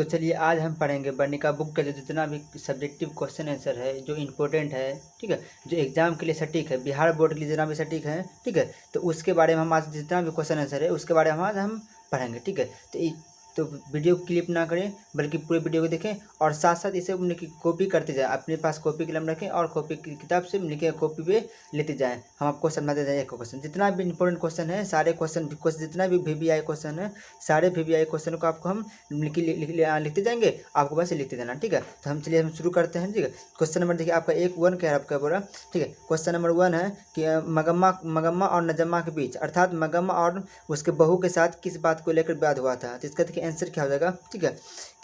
तो चलिए आज हम पढ़ेंगे वर्णिका बुक का जो जितना भी सब्जेक्टिव क्वेश्चन आंसर है जो इम्पोर्टेंट है, ठीक है, जो एग्जाम के लिए सटीक है, बिहार बोर्ड के लिए जितना भी सटीक है, ठीक है। तो उसके बारे में हम आज जितना भी क्वेश्चन आंसर है उसके बारे में आज हम पढ़ेंगे, ठीक है। तो वीडियो क्लिप ना करें बल्कि पूरे वीडियो को देखें और साथ साथ इसे कॉपी करते जाएं। अपने पास कॉपी कलम रखें और कॉपी की किताब से लिखे कॉपी पे लेते जाएं। हम आपको समझाते जाएं एक क्वेश्चन, जितना भी इंपॉर्टेंट क्वेश्चन है सारे क्वेश्चन जितना भी VVI क्वेश्चन है सारे VVI क्वेश्चन को आपको हम लिखते जाएंगे, आपको बस लिखते जाना, ठीक है। तो हम शुरू करते हैं, ठीक है। क्वेश्चन नंबर देखिए आपका 1 क्या है आपका बोला, ठीक है। क्वेश्चन नंबर 1 है कि मगम्मा और नजम्मा के बीच अर्थात मगम्मा और उसके बहू के साथ किस बात को लेकर विवाद हुआ था। तो इसका देखिए आंसर क्या हो जाएगा, ठीक है,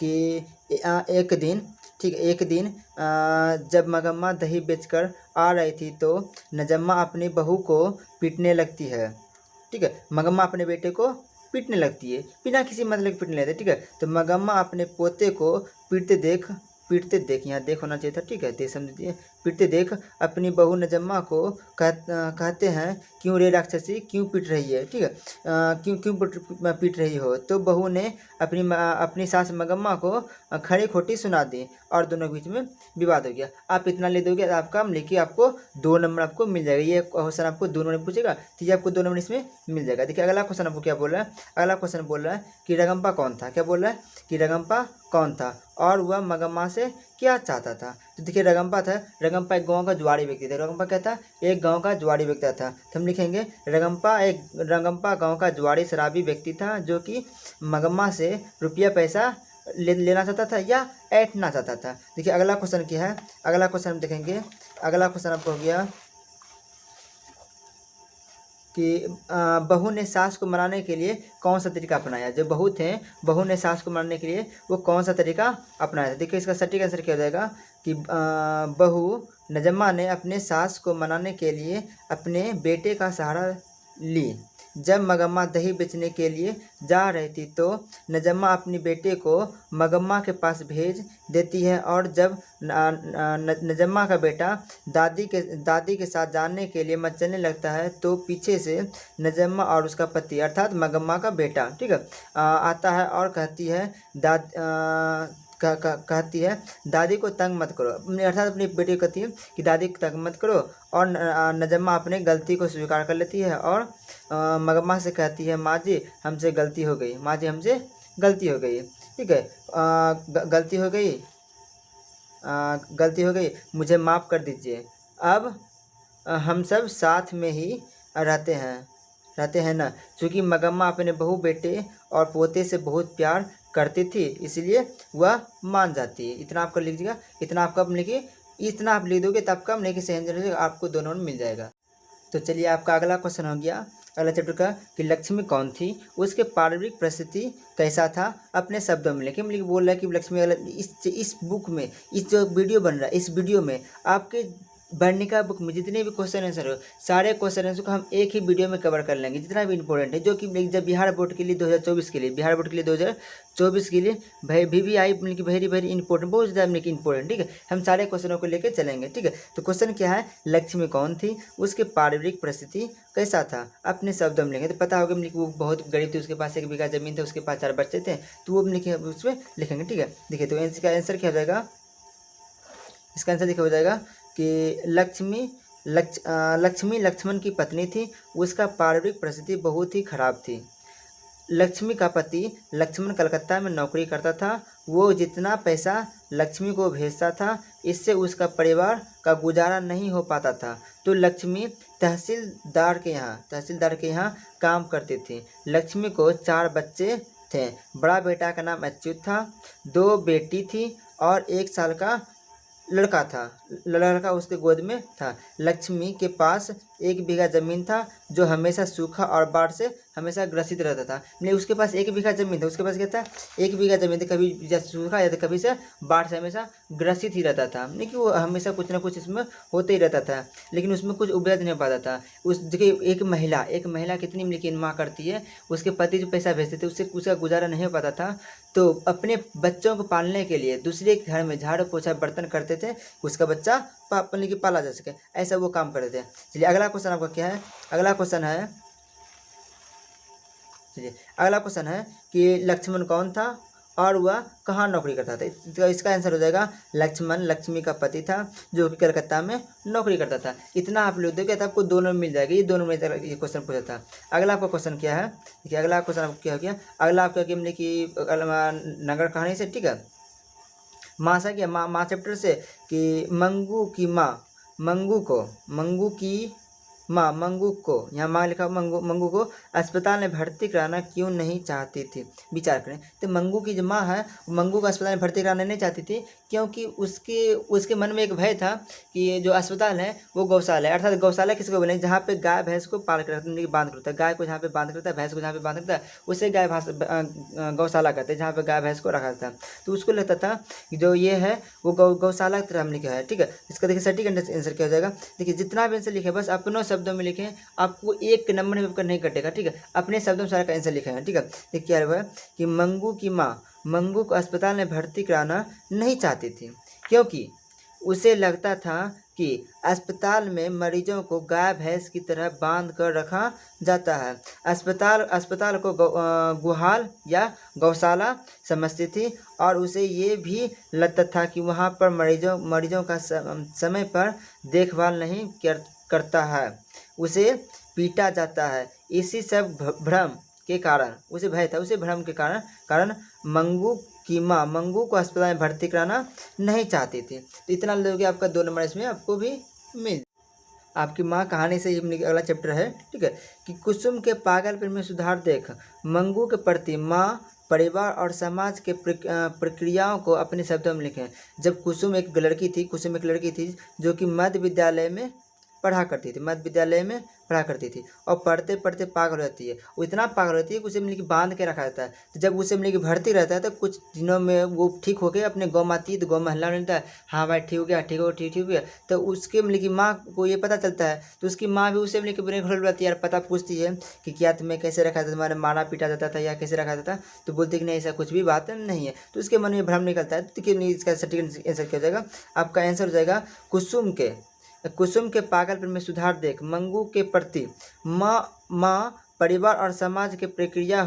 कि एक दिन, ठीक है, एक दिन जब मगम्मा दही बेचकर आ रही थी तो नजम्मा अपनी बहू को पीटने लगती है, ठीक है। मगम्मा अपने बेटे को पीटने लगती है, बिना किसी मतलब के पीटने लगती है, ठीक है। तो मगम्मा अपने पोते को पीटते देख यहाँ देख होना चाहिए था, ठीक है, देख समझिए, पीटते देख अपनी बहू नजम्मा को कहते हैं क्यों रे राक्षसी क्यों पीट रही है, ठीक है, क्यों क्यों पीट रही हो। तो बहू ने अपनी सास मगम्मा को खड़ी खोटी सुना दी और दोनों के बीच में विवाद हो गया। आप इतना ले दोगे आपका लिखिए, आपको 2 नंबर आपको मिल जाएगा। ये क्वेश्चन आपको 2 नंबर पूछेगा तो ये आपको 2 नंबर इसमें मिल जाएगा। देखिए अगला क्वेश्चन आपको क्या बोल रहा है, अगला क्वेश्चन बोल रहा है कि रगम्पा कौन था। क्या बोल रहा है कि रगम्पा कौन था और वह मगम्मा से क्या चाहता था। तो देखिए रगम्पा एक गांव का जुआरी व्यक्ति था। रगम्पा क्या था, एक गांव का जुआरी व्यक्ति था। तो हम लिखेंगे रगम्पा गांव का जुआरी शराबी व्यक्ति था जो कि मगम्मा से रुपया पैसा लेना चाहता था या ऐंठना चाहता था। देखिए अगला क्वेश्चन क्या है, अगला क्वेश्चन हम देखेंगे। अगला क्वेश्चन आपको हो गया कि बहू ने सास को मनाने के लिए कौन सा तरीका अपनाया। जो बहू ने सास को मनाने के लिए वो कौन सा तरीका अपनाया था। देखिए इसका सटीक आंसर क्या हो जाएगा कि बहू नजम्मा ने अपने सास को मनाने के लिए अपने बेटे का सहारा ली। जब मगम्मा दही बेचने के लिए जा रही थी तो नजम्मा अपने बेटे को मगम्मा के पास भेज देती है और जब नजम्मा का बेटा दादी के साथ जानने के लिए मचलने लगता है तो पीछे से नजम्मा और उसका पति अर्थात मगम्मा का बेटा, ठीक है, आता है और कहती है कहती है दादी को तंग मत करो, अर्थात अपनी बेटी को कहती है कि दादी को तंग मत करो। और नजम्मा अपनी गलती को स्वीकार कर लेती है और मगम्मा से कहती है माँ जी हमसे गलती हो गई, माँ जी हमसे गलती हो गई, ठीक है, गलती हो गई मुझे माफ़ कर दीजिए। अब हम सब साथ में ही रहते हैं ना। चूँकि मगम्मा अपने बहू बेटे और पोते से बहुत प्यार करती थी इसलिए वह मान जाती है। इतना आपको लिखिएगा, इतना आपका लिखिए, इतना आप लिख दोगे तब कम लेके सही आपको 2 नंबर मिल जाएगा। तो चलिए आपका अगला क्वेश्चन हो गया अगला चैप्टर का कि लक्ष्मी कौन थी, उसके पारिवारिक परिस्थिति कैसा था, अपने शब्दों में लिखिए। मतलब बोल रहा है कि लक्ष्मी इस बुक में, इस जो वीडियो बन रहा है इस वीडियो में आपके वर्णिका बुक में जितने भी क्वेश्चन आंसर हो सारे क्वेश्चन आंसर को हम एक ही वीडियो में कवर कर लेंगे, जितना भी इंपॉर्टेंट है जो कि जब बिहार बोर्ड के लिए 2024 के लिए, बिहार बोर्ड के लिए 2024 के लिए VVI मतलब वेरी वेरी इंपॉर्टेंट, बहुत ज़्यादा इंपॉर्टेंट, ठीक है। हम सारे क्वेश्चनों को लेकर चलेंगे, ठीक है। तो क्वेश्चन क्या है, लक्ष्मी कौन थी, उसके पारिवारिक परिस्थिति कैसा था, अपने शब्दों में लिखेंगे। तो पता होगा वो बहुत गरीब थी, उसके पास 1 बीघा जमीन था, उसके पास 4 बच्चे थे, तो वो लिखे उसमें लिखेंगे, ठीक है। देखिए तो इसका आंसर क्या हो जाएगा, इसका आंसर देखिए हो जाएगा कि लक्ष्मी लक्ष्मण की पत्नी थी, उसका पारिवारिक परिस्थिति बहुत ही खराब थी। लक्ष्मी का पति लक्ष्मण कलकत्ता में नौकरी करता था, वो जितना पैसा लक्ष्मी को भेजता था इससे उसका परिवार का गुजारा नहीं हो पाता था। तो लक्ष्मी तहसीलदार के यहाँ काम करती थी। लक्ष्मी को 4 बच्चे थे, बड़ा बेटा का नाम अच्युत था, 2 बेटी थी और 1 साल का लड़का उसके गोद में था। लक्ष्मी के पास 1 बीघा जमीन था जो हमेशा सूखा और बाढ़ से हमेशा ग्रसित रहता था। नहीं उसके पास 1 बीघा जमीन था, उसके पास क्या था 1 बीघा जमीन था, कभी जैसे सूखा या कभी से बाढ़ से हमेशा ग्रसित ही रहता था। नहीं कि वो हमेशा कुछ ना कुछ इसमें होते ही रहता था लेकिन उसमें कुछ उपलब्ध नहीं पाता था। उस देखिए एक महिला कितनी लेकिन माँ करती है, उसके पति जो पैसा भेजते थे उससे उसका गुजारा नहीं हो पाता था, तो अपने बच्चों को पालने के लिए दूसरे के घर में झाड़ू पोछा बर्तन करते थे, उसका बच्चा पाला जा सके, ऐसा वो काम करते थे। चलिए अगला क्वेश्चन आपका क्या है, अगला क्वेश्चन है कि लक्ष्मण कौन था और वह कहाँ नौकरी करता था। तो इसका आंसर हो जाएगा लक्ष्मण लक्ष्मी का पति था जो कि कलकत्ता में नौकरी करता था। इतना आप लोग देखिए तो आपको दोनों मिल जाएगा, ये दोनों में ये क्वेश्चन पूछा था। अगला आपका क्वेश्चन क्या है, देखिए अगला क्वेश्चन आपको क्या हो गया, अगला आपका क्या हमने कि नगर कहानी से, ठीक है, माँ से क्या, माँ चैप्टर से कि मंगू की माँ, मंगू की माँ मंगू को, यहाँ माँ लिखा मंगू को अस्पताल में भर्ती कराना क्यों नहीं चाहती थी। विचार करें तो मंगू की जो माँ है मंगू को अस्पताल में भर्ती कराना नहीं चाहती थी क्योंकि उसके मन में एक भय था कि ये जो अस्पताल है वो गौशाला है। अर्थात गौशाला किसको बोले, जहाँ पे गाय भैंस को पाल कर बांध कर रखता है, गाय को जहाँ पे बांध करता है, भैंस को जहाँ पे बांध करता है, उसे गौशाला कहते हैं, जहाँ पे गाय भैंस को रखा था। तो उसको लगता था कि जो ये है वो गौशाला की तरह हम लिखा है, ठीक है। इसका देखिए सटीक आंसर क्या हो जाएगा, देखिए जितना भी आंसर लिखे बस अपनों शब्दों में लिखें, आपको एक नंबर में नहीं कटेगा, ठीक है। अपने शब्दों में सारा का आंसर लिखा है, ठीक है। देखिए क्या हुआ कि मंगू की माँ मंगू को अस्पताल में भर्ती कराना नहीं चाहती थी क्योंकि उसे लगता था कि अस्पताल में मरीजों को गाय भैंस की तरह बांध कर रखा जाता है। अस्पताल को गुहाल या गौशाला समझती थी और उसे ये भी लगता था कि वहाँ पर मरीजों का समय पर देखभाल नहीं करता है, उसे पीटा जाता है। इसी सब भ्रम के कारण, उसे भय था, उसे भ्रम के कारण मंगू की माँ मंगू को अस्पताल में भर्ती कराना नहीं चाहती थी। तो इतना लोगे आपका 2 नंबर इसमें आपको भी मिल। आपकी माँ कहानी से अगला चैप्टर है, ठीक है, कि कुसुम के पागलपन में सुधार देख मंगू के प्रति माँ परिवार और समाज के प्रक्रियाओं को अपने शब्दों में लिखें। जब कुसुम एक लड़की थी जो कि मध्य विद्यालय में पढ़ा करती थी और पढ़ते पढ़ते पागल रहती है। वो इतना पागल रहती है कि उसे मिल बांध के रखा जाता है। तो जब उसे मिल भर्ती रहता है तो कुछ दिनों में वो ठीक होकर अपने गाँव आती है, तो गाँव में हल्ला मिलता है, हाँ भाई ठीक हो गया। तो उसके मिल की माँ को ये पता चलता है, तो उसकी माँ भी उसे मिल के बुरे घोल बुलाती है और पता पूछती है कि क्या तुम्हें कैसे रखा था, तुम्हारे मारा पीटा जाता था या कैसे रखा जाता। तो बोलती कि नहीं ऐसा कुछ भी बात नहीं है। तो उसके मन में भ्रम निकलता है। तो इसका सटीक आंसर क्या हो जाएगा, आपका आंसर हो जाएगा कुसुम के पागलपन में सुधार देख मंगू के प्रति माँ परिवार और समाज के प्रक्रिया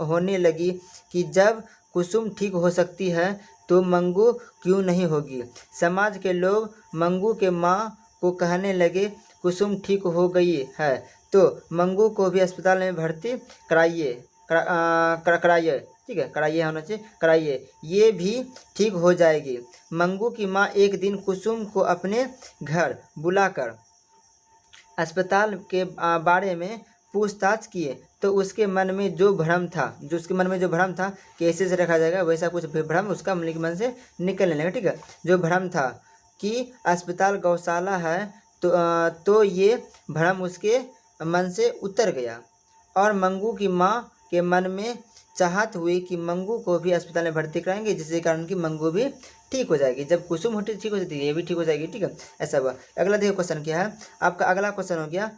होने लगी कि जब कुसुम ठीक हो सकती है तो मंगू क्यों नहीं होगी। समाज के लोग मंगू के माँ को कहने लगे कुसुम ठीक हो गई है तो मंगू को भी अस्पताल में भर्ती कराइए, ठीक है, कराइए होना चाहिए, कराइए, ये भी ठीक हो जाएगी। मंगू की माँ एक दिन कुसुम को अपने घर बुलाकर अस्पताल के बारे में पूछताछ किए तो उसके मन में जो भ्रम था कि ऐसे से रखा जाएगा, वैसा कुछ भ्रम उसका मन से निकलने लगा, ठीक है। जो भ्रम था कि अस्पताल गौशाला है तो ये भ्रम उसके मन से उतर गया और मंगू की माँ के मन में चाहत हुई कि मंगू को भी अस्पताल में भर्ती कराएंगे, जिसके कारण कि मंगू भी ठीक हो जाएगी। जब कुसुम ठीक हो जाती है ये भी ठीक हो जाएगी, ठीक है, ऐसा हुआ। अगला देखो क्वेश्चन क्या है, आपका अगला क्वेश्चन हो गया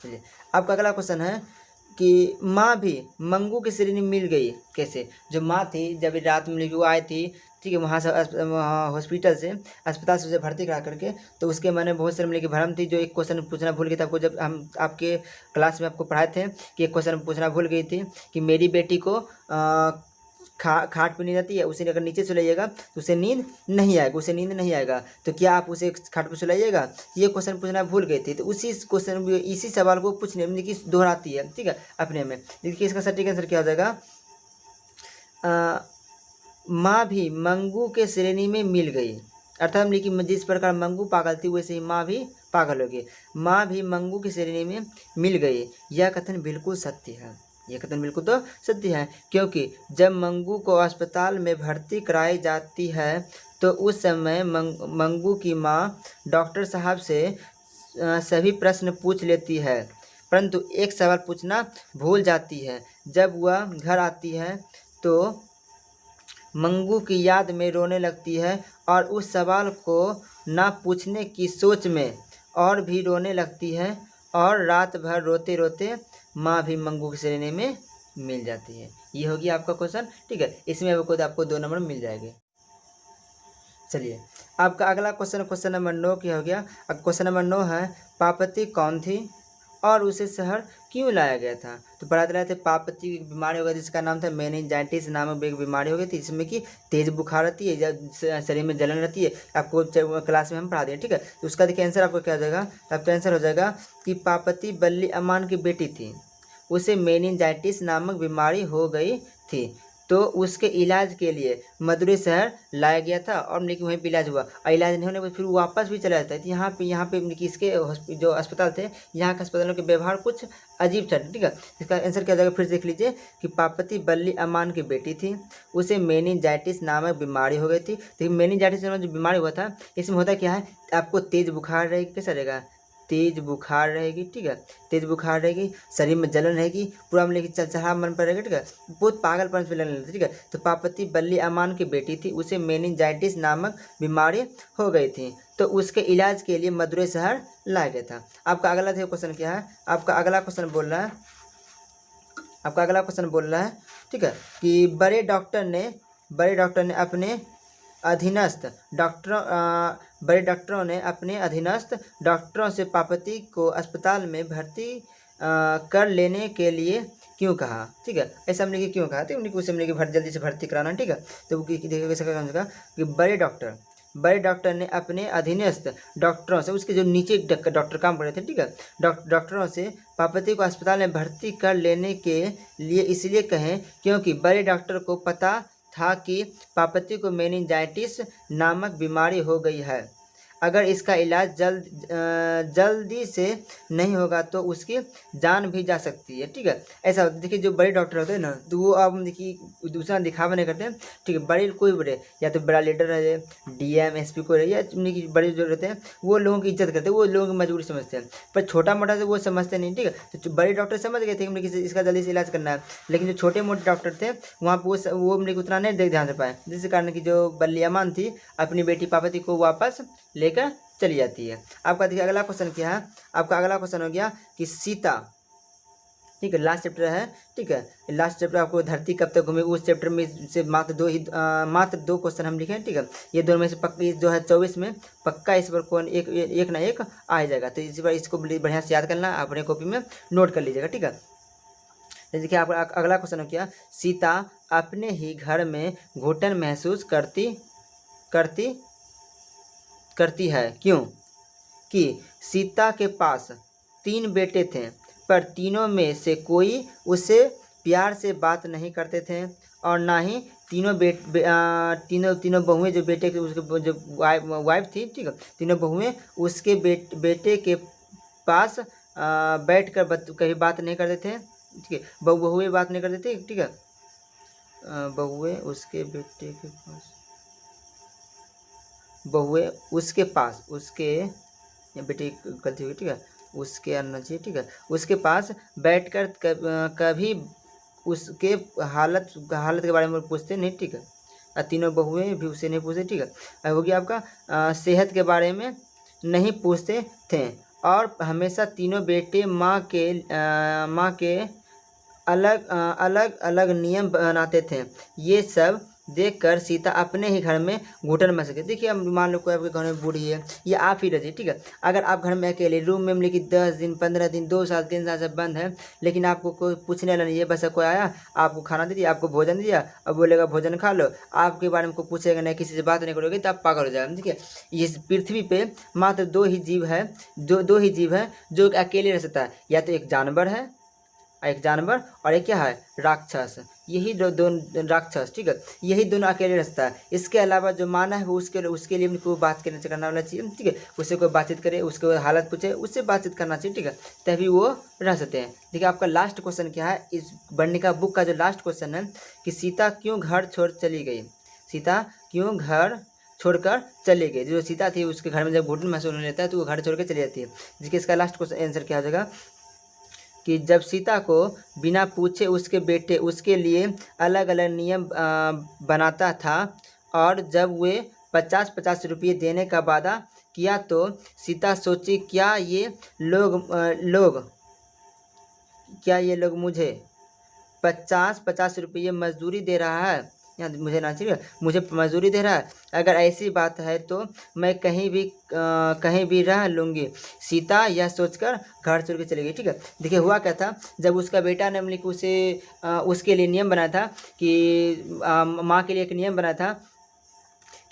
चलिए आपका अगला क्वेश्चन है कि माँ भी मंगू की श्रेणी मिल गई कैसे। जो माँ थी जब रात में वो आई थी, ठीक है, वहाँ से हॉस्पिटल से अस्पताल से उसे भर्ती करा करके, तो उसके मन में बहुत सारे मिले की भ्रम थी। जो एक क्वेश्चन पूछना भूल गई थी आपको, जब हम आपके क्लास में आपको पढ़ाए थे कि एक क्वेश्चन पूछना भूल गई थी कि मेरी बेटी को खाट पे नींद आती है, उसे अगर नीचे सुलाइएगा तो उसे नींद नहीं आएगा, तो क्या आप उसे खाट पे सुलाइएगा। ये क्वेश्चन पूछना भूल गई थी। तो इसी सवाल को पूछने में की दोहराती है, ठीक है, अपने में। देखिए इसका सटीक आंसर क्या हो जाएगा, माँ भी मंगू के श्रेणी में मिल गई। अर्थात कि जिस प्रकार मंगू पागल थी वैसे ही माँ भी पागल हो गई। माँ भी मंगू की श्रेणी में मिल गई। यह कथन बिल्कुल सत्य है, क्योंकि जब मंगू को अस्पताल में भर्ती कराई जाती है तो उस समय मंगू की माँ डॉक्टर साहब से सभी प्रश्न पूछ लेती है, परंतु एक सवाल पूछना भूल जाती है। जब वह घर आती है तो मंगू की याद में रोने लगती है और उस सवाल को ना पूछने की सोच में और भी रोने लगती है और रात भर रोते रोते माँ भी मंगू की श्रेणी में मिल जाती है। ये होगी आपका क्वेश्चन, ठीक है। इसमें आपको 2 नंबर मिल जाएंगे। चलिए आपका अगला क्वेश्चन नंबर 9 क्या हो गया। क्वेश्चन नंबर 9 है पापती कौन थी और उसे शहर क्यों लाया गया था। तो पढ़ाते रहे थे पापती की बीमारी हो गई जिसका नाम था मेनिंजाइटिस नामक एक बीमारी हो गई थी, जिसमें कि तेज बुखार रहती है या शरीर में जलन रहती है। आपको क्लास में हम पढ़ा दें, ठीक है। तो उसका देखिए आंसर आपको क्या हो जाएगा, आपका आंसर हो जाएगा कि पापती बल्ली अमान की बेटी थी, उसे मेनिंजाइटिस नामक बीमारी हो गई थी, तो उसके इलाज के लिए मदुरै शहर लाया गया था और लेकिन वहीं पर इलाज हुआ और इलाज नहीं होने पर फिर वापस भी चला जाता है। तो यहाँ पे इसके जो अस्पताल थे, यहाँ के अस्पतालों के व्यवहार कुछ अजीब था, ठीक है। इसका आंसर क्या जाएगा, फिर देख लीजिए कि पापती बल्ली अमान की बेटी थी, उसे मेनिंजाइटिस नामक बीमारी हो गई थी। तो मेनिंजाइटिस नामक जो बीमारी हुआ था, इसमें होता क्या है, आपको तेज बुखार रहेगी, कैसा रहेगा, तेज बुखार रहेगी, ठीक है। तेज बुखार रहेगी, शरीर में जलन रहेगी, पूरा मतलब कि चलचहा मन पर रहेगा, ठीक है। बहुत पागलपन से लगने लगता, ठीक है। तो पापती बल्ली अमान की बेटी थी, उसे मेनिंजाइटिस नामक बीमारी हो गई थी, तो उसके इलाज के लिए मदुरै शहर लाया गया था। आपका अगला क्वेश्चन क्या है, आपका अगला क्वेश्चन बोल रहा है, आपका अगला क्वेश्चन बोल रहा है, ठीक है, कि बड़े डॉक्टर ने अपने अधीनस्थ डॉक्टरों से पापती को अस्पताल में भर्ती कर लेने के लिए क्यों कहा, ठीक है। ऐसा हमने कि क्यों कहा, तो उन्हीं को हमने कि जल्दी से भर्ती कराना, ठीक है। तो देखिए कैसा कि बड़े डॉक्टर ने अपने अधीनस्थ डॉक्टरों से, उसके जो नीचे डॉक्टर काम कर रहे थे, ठीक है, डॉक्टरों से पापती को अस्पताल में भर्ती कर लेने के लिए इसलिए कहें क्योंकि बड़े डॉक्टर को पता था कि पापती को मेनिंजाइटिस नामक बीमारी हो गई है, अगर इसका इलाज जल्दी से नहीं होगा तो उसकी जान भी जा सकती है, ठीक है। ऐसा देखिए जो बड़े डॉक्टर होते हैं ना, तो वो आप देखिए दूसरा दिखावा नहीं करते हैं, ठीक है। बड़े कोई बड़े या तो बड़ा लीडर है, डीएम एसपी को या बड़े जो रहते हैं वो लोगों की इज्जत करते हैं, वो लोगों की मजबूरी समझते हैं, पर छोटा मोटा तो वो समझते नहीं, ठीक है। तो बड़े डॉक्टर समझ गए थे कि इसका जल्दी से इलाज करना है, लेकिन जो छोटे मोटे डॉक्टर थे वहाँ पर वो उतना नहीं ध्यान दे पाए, जिस कारण की जो बल्ली अमान थी अपनी बेटी पापती को वापस लेकर चली जाती है। आपका देखिए अगला क्वेश्चन क्या है, आपका अगला क्वेश्चन हो गया कि सीता, ठीक है, लास्ट चैप्टर है, ठीक है। लास्ट चैप्टर आपको धरती कब तक घूमेगी, उस चैप्टर में से मात्र दो क्वेश्चन हम लिखे हैं, ठीक है। ये दोनों में से पक्का 2024 में पक्का इस पर कौन एक ना एक आ जाएगा, तो इस बार इसको बढ़िया से याद करना, अपने कॉपी में नोट कर लीजिएगा, ठीक है। देखिए आपका अगला क्वेश्चन हो गया, सीता अपने ही घर में घुटन महसूस करती है क्यों। कि सीता के पास 3 बेटे थे, पर तीनों में से कोई उससे प्यार से बात नहीं करते थे और ना ही तीनों बहुएं जो बेटे के उसके जो वाइफ थी, ठीक है, तीनों बहुएं उसके बेटे के पास बैठ कर कभी बात नहीं करते थे, ठीक है। बहुएं बात नहीं करते थे, ठीक है। बहुएं उसके बेटे के पास, बहुएं उसके पास, उसके बेटे गलती हुई, ठीक है, उसके आना चाहिए, ठीक है, उसके पास बैठकर कभी उसके हालत के बारे में पूछते नहीं, ठीक है। तीनों बहुएं भी उससे नहीं पूछते, ठीक है। हो गया आपका सेहत के बारे में नहीं पूछते थे और हमेशा तीनों बेटे माँ के अलग अलग नियम बनाते थे। ये सब देखकर सीता अपने ही घर में घुटन मच गई। देखिए अब मान लो कोई आपके घर में बूढ़ी है या आप ही रहिए, ठीक है। अगर आप घर में अकेले रूम में लेकिन 10 दिन 15 दिन 2 साल 3 साल से बंद है, लेकिन आपको कोई पूछने वाला नहीं है, बस कोई आया आपको खाना दे दिया, आपको भोजन दिया, अब बोलेगा भोजन खा लो, आपके बारे में कोई पूछेगा नहीं, किसी से बात नहीं करोगे तो आप पागल हो जाएगा, ठीक है। इस पृथ्वी पे मात्र दो ही जीव है जो अकेले रह सकता है, या तो एक जानवर और एक क्या है, राक्षस। यही दो राक्षस, ठीक है, यही दोनों अकेले रहता है। इसके अलावा जो मानव है उसके लिए कोई बात करना वाला चाहिए, ठीक है। उससे कोई बातचीत करे, उसके हालत पूछे, उससे बातचीत करना चाहिए, ठीक है, तभी वो रह सकते हैं। देखिए आपका लास्ट क्वेश्चन क्या है, इस बर्णिका बुक का जो लास्ट क्वेश्चन है कि सीता क्यों घर छोड़ चली गई, सीता क्यों घर छोड़कर चली गई। जो सीता थी उसके घर में जब घुटन महसूस होने लगता है तो वो घर छोड़ कर चली जाती है। देखिए इसका लास्ट क्वेश्चन आंसर क्या हो जाएगा कि जब सीता को बिना पूछे उसके बेटे उसके लिए अलग अलग नियम बनाता था और जब वे 50-50 रुपये देने का वादा किया तो सीता सोची क्या ये लोग मुझे 50-50 रुपये मजदूरी दे रहा है, यहाँ मुझे ना चाहिए, मुझे मजदूरी दे रहा है। अगर ऐसी बात है तो मैं कहीं भी रह लूँगी, सीता यह सोचकर घर छोड़ के चली गई। ठीक है, देखिए हुआ क्या था, जब उसका बेटा ने मतलब कि उसे उसके लिए नियम बनाया था कि माँ के लिए एक नियम बनाया था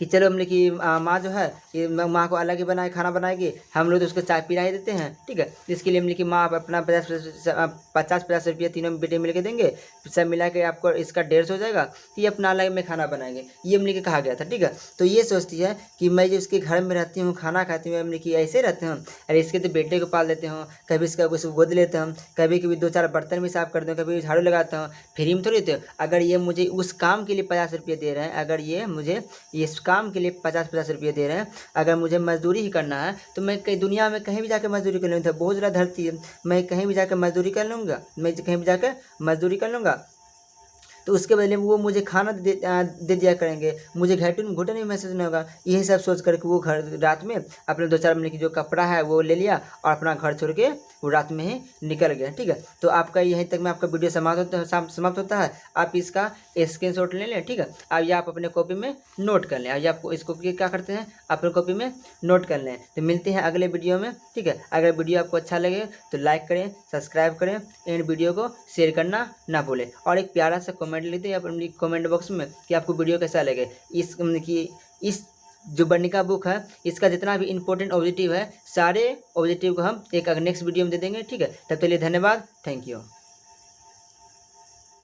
कि चलो हमने कि माँ जो है ये माँ को अलग ही बनाए खाना बनाएगी, हम लोग तो उसको चाय पिला ही देते हैं। ठीक है, इसके लिए हमने कि माँ अपना 50-50 रुपया तीनों बेटे मिल के देंगे, सब मिला के आपको इसका 150 हो जाएगा, ये अपना अलग में खाना बनाएंगे, ये हमने के कहा गया था। ठीक है, तो ये सोचती है कि मैं जो इसके घर में रहती हूँ, खाना खाती हूँ, हमने कि ऐसे रहते हैं, अरे इसके तो बेटे को पाल देते हूँ, कभी इसका कुछ गोद लेते हैं, कभी कभी 2-4 बर्तन भी साफ करते हैं, कभी झाड़ू लगाता हूँ, फ्री में थोड़ी देते हो। अगर ये मुझे उस काम के लिए 50 रुपये दे रहे हैं, अगर ये मुझे इस काम के लिए 50-50 रुपये दे रहे हैं, अगर मुझे मजदूरी ही करना है तो मैं कहीं दुनिया में कहीं भी जाकर मजदूरी कर लूँगा, बहुत ज़्यादा धरती है, मैं कहीं भी जाकर मजदूरी कर लूँगा, मैं कहीं भी जाकर मजदूरी कर लूँगा, तो उसके बदले में वो मुझे खाना दे दिया करेंगे, मुझे घुटन भी महसूस नहीं होगा। यही सब सोच करके वो घर रात में अपने 2-4 महीने की जो कपड़ा है वो ले लिया और अपना घर छोड़ के वो रात में ही निकल गया। ठीक है, तो आपका यहीं तक में आपका वीडियो समाप्त होता है। आप इसका स्क्रीनशॉट ले लें। ठीक है, अब ये आप अपने कॉपी में नोट कर लें। अब ये आपको इसको क्या करते हैं, अपने कॉपी में नोट कर लें। तो मिलते हैं अगले वीडियो में। ठीक है, अगर वीडियो आपको अच्छा लगे तो लाइक करें, सब्सक्राइब करें, इन वीडियो को शेयर करना ना भूलें, और एक प्यारा सा कमेंट लिख दें अपनी कमेंट बॉक्स में कि आपको वीडियो कैसा लगे। इस जो बर्निका बुक है इसका जितना भी इंपॉर्टेंट ऑब्जेक्टिव है, सारे ऑब्जेक्टिव को हम एक नेक्स्ट वीडियो में दे देंगे। ठीक है, तब के लिए धन्यवाद, थैंक यू।